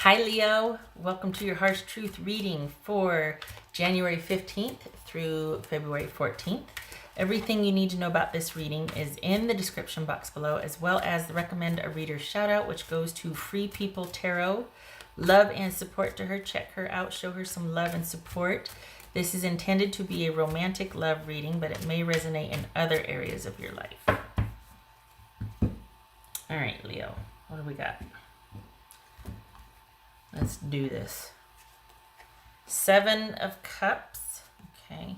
Hi Leo, welcome to your Heart's Truth reading for January 15th through February 14th. Everything you need to know about this reading is in the description box below, as well as the recommend a reader shout out, which goes to Free People Tarot. Love and support to her. Check her out, show her some love and support. This is intended to be a romantic love reading, but it may resonate in other areas of your life. All right, Leo, what do we got? Let's do this. 7 of Cups. Okay.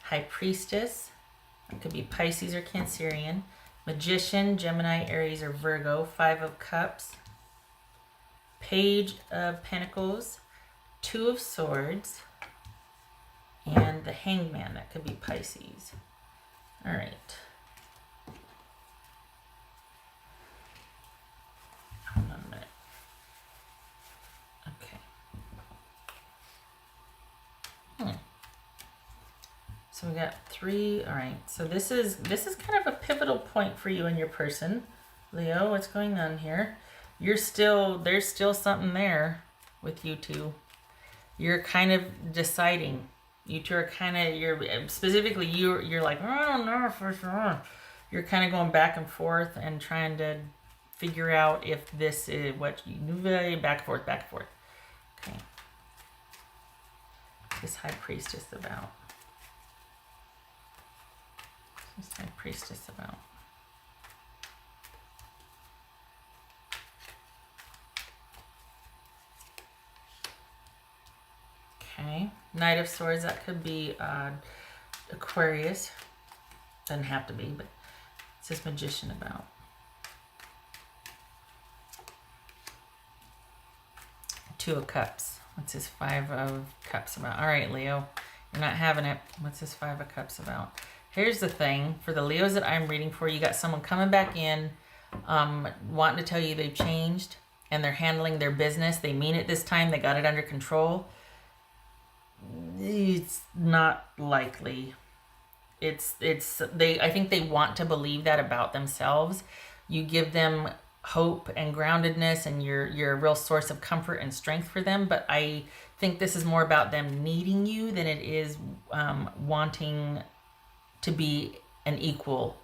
High Priestess. It could be Pisces or Cancerian. Magician, Gemini, Aries, or Virgo. 5 of Cups. Page of Pentacles. 2 of Swords. And the Hangman. That could be Pisces. All right. Hold on a minute. So we got 3. All right. So this is kind of a pivotal point for you and your person, Leo. What's going on here? There's still something there with you two. You're kind of deciding. You two are kind of you're like, oh, I don't know for sure. You're kind of going back and forth and trying to figure out if this is what you back and forth. Okay. This High Priestess about. What's High Priestess about? Okay. Knight of Swords, that could be Aquarius. Doesn't have to be, but it says Magician about. Two of Cups. What's this 5 of Cups about? All right, Leo. You're not having it. What's this 5 of Cups about? Here's the thing. For the Leos that I'm reading for, you got someone coming back in, wanting to tell you they've changed and they're handling their business. They mean it this time. They got it under control. It's not likely. I think they want to believe that about themselves. You give them hope and groundedness, and you're a real source of comfort and strength for them. But I think this is more about them needing you than it is wanting to be an equal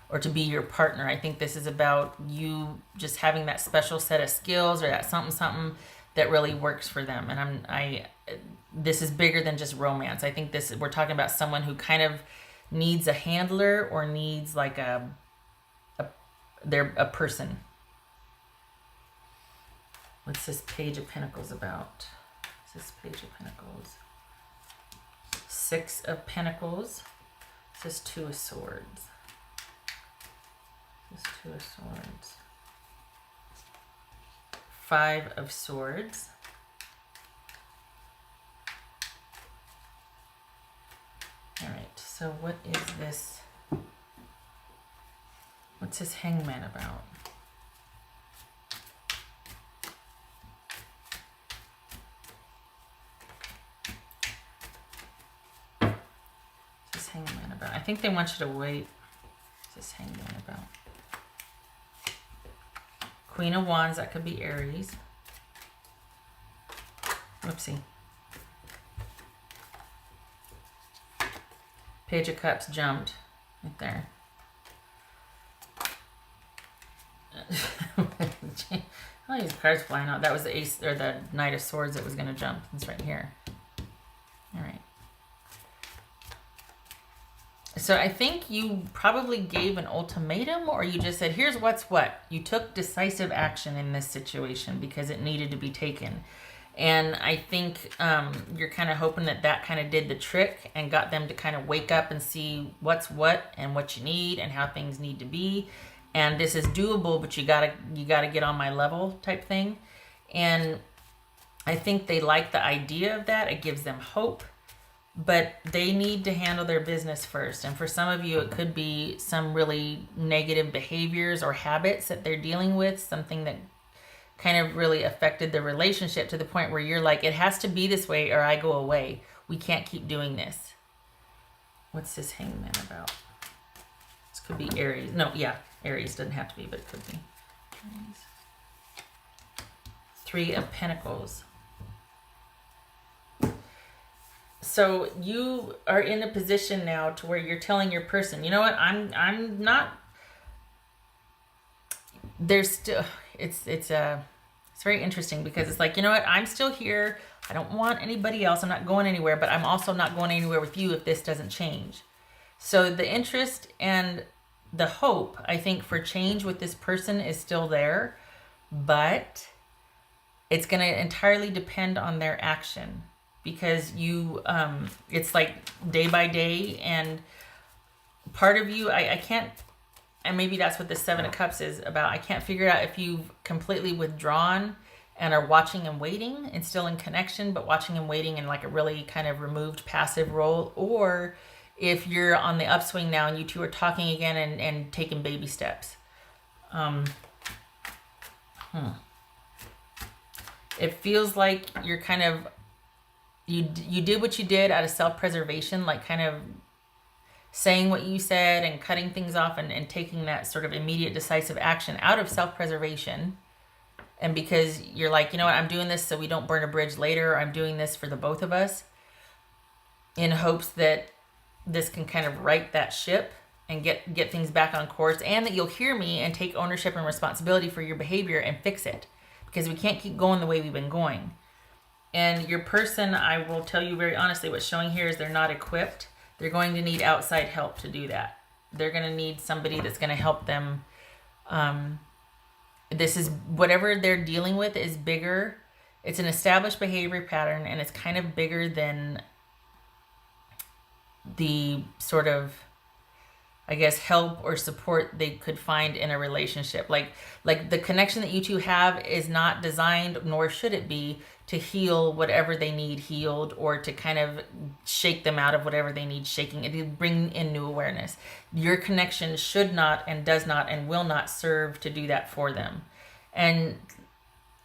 or to be your partner. I think this is about you just having that special set of skills or that something that really works for them. And this is bigger than just romance. I think we're talking about someone who kind of needs a handler or needs like they're a person. What's this Page of Pentacles about? What's this Page of Pentacles? 6 of Pentacles. This is 2 of Swords. This is 2 of Swords. 5 of Swords. All right, so what is this? What's this Hangman about? Hangman about? I think they want you to wait. What's this Hangman about? Queen of Wands, that could be Aries. Whoopsie. Page of Cups jumped right there. All these cards flying out. That was the Ace or the Knight of Swords that was going to jump. It's right here. All right. So I think you probably gave an ultimatum, or you just said, here's what's what. You took decisive action in this situation because it needed to be taken. And I think you're kind of hoping that kind of did the trick and got them to kind of wake up and see what's what and what you need and how things need to be. And this is doable, but you gotta get on my level type thing. And I think they like the idea of that. It gives them hope. But they need to handle their business first. And for some of you, it could be some really negative behaviors or habits that they're dealing with, something that kind of really affected the relationship to the point where you're like, it has to be this way or I go away. We can't keep doing this. What's this Hangman about? This could be Aries. No, yeah, Aries doesn't have to be, but it could be. Aries. Three of Pentacles. So you are in a position now to where you're telling your person, you know what, I'm not, there's still, it's very interesting, because it's like, you know what, I'm still here. I don't want anybody else. I'm not going anywhere, but I'm also not going anywhere with you if this doesn't change. So the interest and the hope, I think, for change with this person is still there, but it's going to entirely depend on their action, because you, it's like day by day, and part of you, I can't, and maybe that's what the Seven of Cups is about. I can't figure out if you've completely withdrawn and are watching and waiting and still in connection, but watching and waiting in like a really kind of removed passive role, or if you're on the upswing now and you two are talking again and taking baby steps. It feels like you're kind of, you did what you did out of self-preservation, like kind of saying what you said and cutting things off and taking that sort of immediate decisive action out of self-preservation. And because you're like, you know what, I'm doing this so we don't burn a bridge later. I'm doing this for the both of us, in hopes that this can kind of right that ship and get things back on course, and that you'll hear me and take ownership and responsibility for your behavior and fix it, because we can't keep going the way we've been going. And your person, I will tell you very honestly, what's showing here is they're not equipped. They're going to need outside help to do that. They're going to need somebody that's going to help them. This is, whatever they're dealing with is bigger. It's an established behavior pattern, and it's kind of bigger than the sort of, I guess, help or support they could find in a relationship. Like the connection that you two have is not designed, nor should it be, to heal whatever they need healed, or to kind of shake them out of whatever they need shaking, and to bring in new awareness. Your connection should not and does not and will not serve to do that for them. And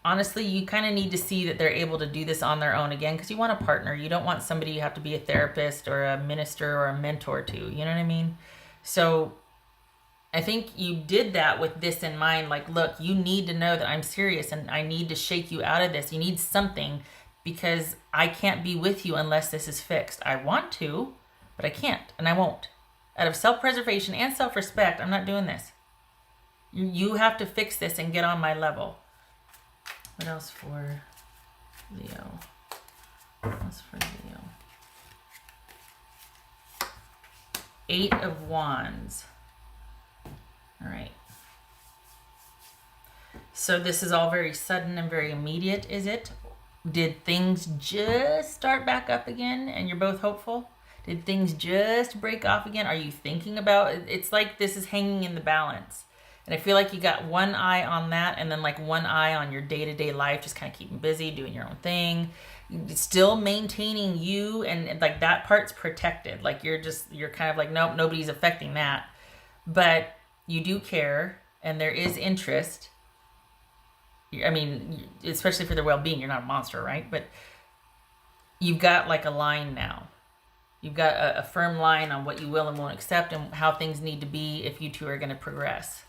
honestly, you kind of need to see that they're able to do this on their own again, because you want a partner. You don't want somebody you have to be a therapist or a minister or a mentor to. You know what I mean? So I think you did that with this in mind. Like, look, you need to know that I'm serious and I need to shake you out of this. You need something, because I can't be with you unless this is fixed. I want to, but I can't, and I won't. Out of self-preservation and self-respect, I'm not doing this. You have to fix this and get on my level. What else for Leo? What else for Leo? 8 of Wands. All right. So this is all very sudden and very immediate, is it? Did things just start back up again and you're both hopeful? Did things just break off again? Are you thinking about it? It's like this is hanging in the balance. And I feel like you got one eye on that, and then like one eye on your day-to-day life, just kind of keeping busy, doing your own thing, still maintaining you, and like that part's protected. Like you're kind of like, nope, nobody's affecting that. But you do care, and there is interest. I mean, especially for their well-being. You're not a monster, right? But you've got like a line now. You've got a firm line on what you will and won't accept, and how things need to be if you two are going to progress.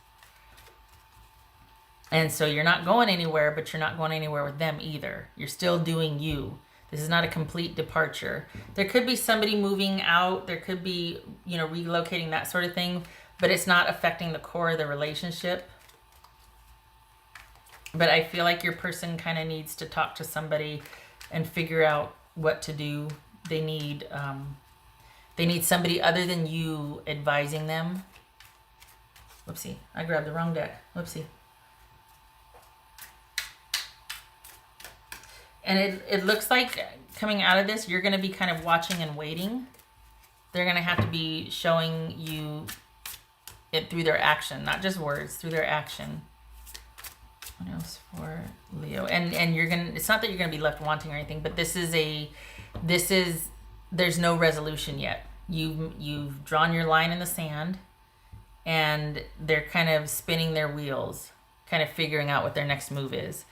And so you're not going anywhere, but you're not going anywhere with them either. You're still doing you. This is not a complete departure. There could be somebody moving out. There could be, relocating, that sort of thing. But it's not affecting the core of the relationship. But I feel like your person kind of needs to talk to somebody and figure out what to do. They need somebody other than you advising them. Whoopsie, I grabbed the wrong deck. Whoopsie. And it looks like coming out of this, you're going to be kind of watching and waiting. They're going to have to be showing you it through their action, not just words, through their action. What else for Leo? And you're going to, it's not that you're going to be left wanting or anything, but there's no resolution yet. You've drawn your line in the sand, and they're kind of spinning their wheels, kind of figuring out what their next move is.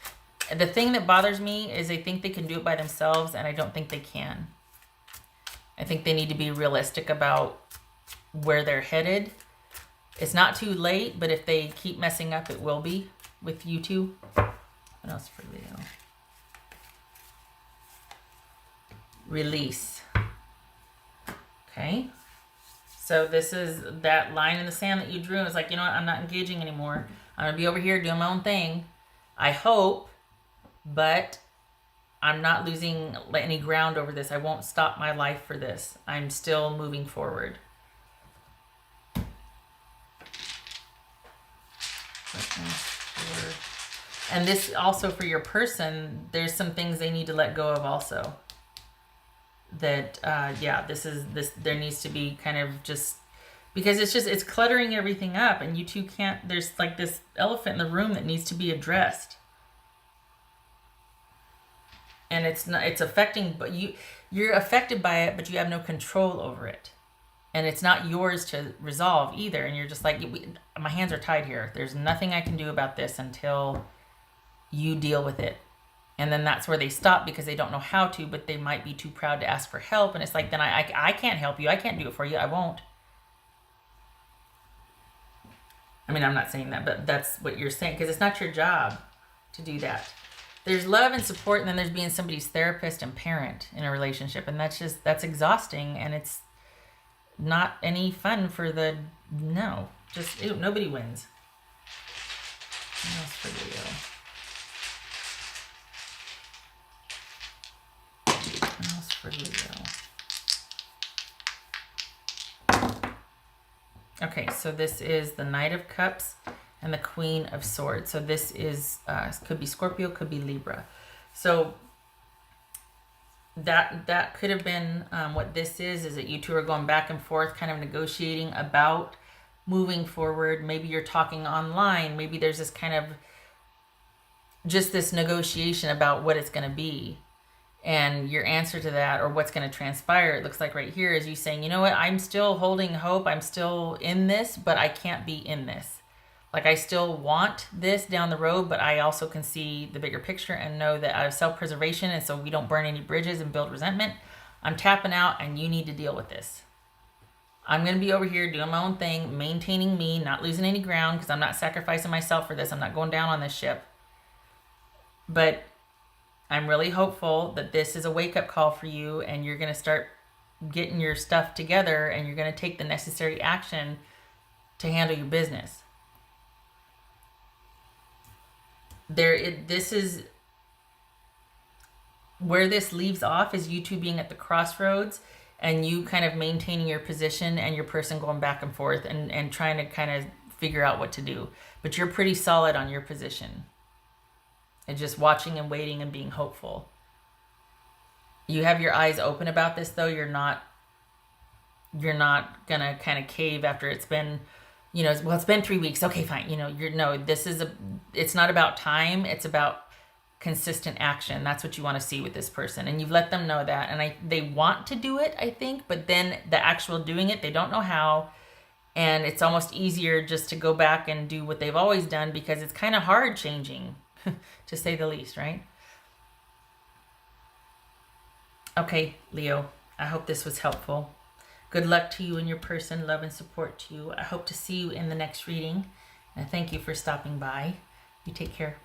The thing that bothers me is they think they can do it by themselves, and I don't think they can. I think they need to be realistic about where they're headed. It's not too late, but if they keep messing up, it will be with you two. What else for Leo? Release. Okay. So this is that line in the sand that you drew. It's like, you know what? I'm not engaging anymore. I'm going to be over here doing my own thing. I hope, but I'm not losing any ground over this. I won't stop my life for this. I'm still moving forward. And this also for your person, there's some things they need to let go of also. That, yeah, there needs to be kind of just, because it's cluttering everything up, and you two can't, there's like this elephant in the room that needs to be addressed. And it's affecting, but you're affected by it, but you have no control over it. And it's not yours to resolve either. And you're just like, my hands are tied here. There's nothing I can do about this until you deal with it. And then that's where they stop because they don't know how to, but they might be too proud to ask for help. And it's like, then I can't help you. I can't do it for you. I won't. I mean, I'm not saying that, but that's what you're saying, because it's not your job to do that. There's love and support, and then there's being somebody's therapist and parent in a relationship. And that's exhausting, and it's not any fun for nobody wins. What else for Leo? What else for Leo? Okay, so this is the Knight of Cups and the Queen of Swords. So this is, could be Scorpio, could be Libra. So that could have been what this is that you two are going back and forth, kind of negotiating about moving forward. Maybe you're talking online. Maybe there's this kind of, just this negotiation about what it's going to be. And your answer to that, or what's going to transpire, it looks like right here, is you saying, you know what, I'm still holding hope. I'm still in this, but I can't be in this. Like, I still want this down the road, but I also can see the bigger picture and know that out of self-preservation, and so we don't burn any bridges and build resentment, I'm tapping out, and you need to deal with this. I'm going to be over here doing my own thing, maintaining me, not losing any ground, because I'm not sacrificing myself for this. I'm not going down on this ship. But I'm really hopeful that this is a wake-up call for you, and you're going to start getting your stuff together, and you're going to take the necessary action to handle your business. This is where this leaves off, is you two being at the crossroads, and you kind of maintaining your position, and your person going back and forth and trying to kind of figure out what to do. But you're pretty solid on your position. And just watching and waiting and being hopeful. You have your eyes open about this, though. You're not gonna kind of cave after it's been, well, it's been 3 weeks. Okay, fine. It's not about time. It's about consistent action. That's what you want to see with this person. And you've let them know that. And they want to do it, I think, but then the actual doing it, they don't know how. And it's almost easier just to go back and do what they've always done, because it's kind of hard changing. To say the least, right? Okay, Leo, I hope this was helpful. Good luck to you and your person. Love and support to you. I hope to see you in the next reading. And thank you for stopping by. You take care.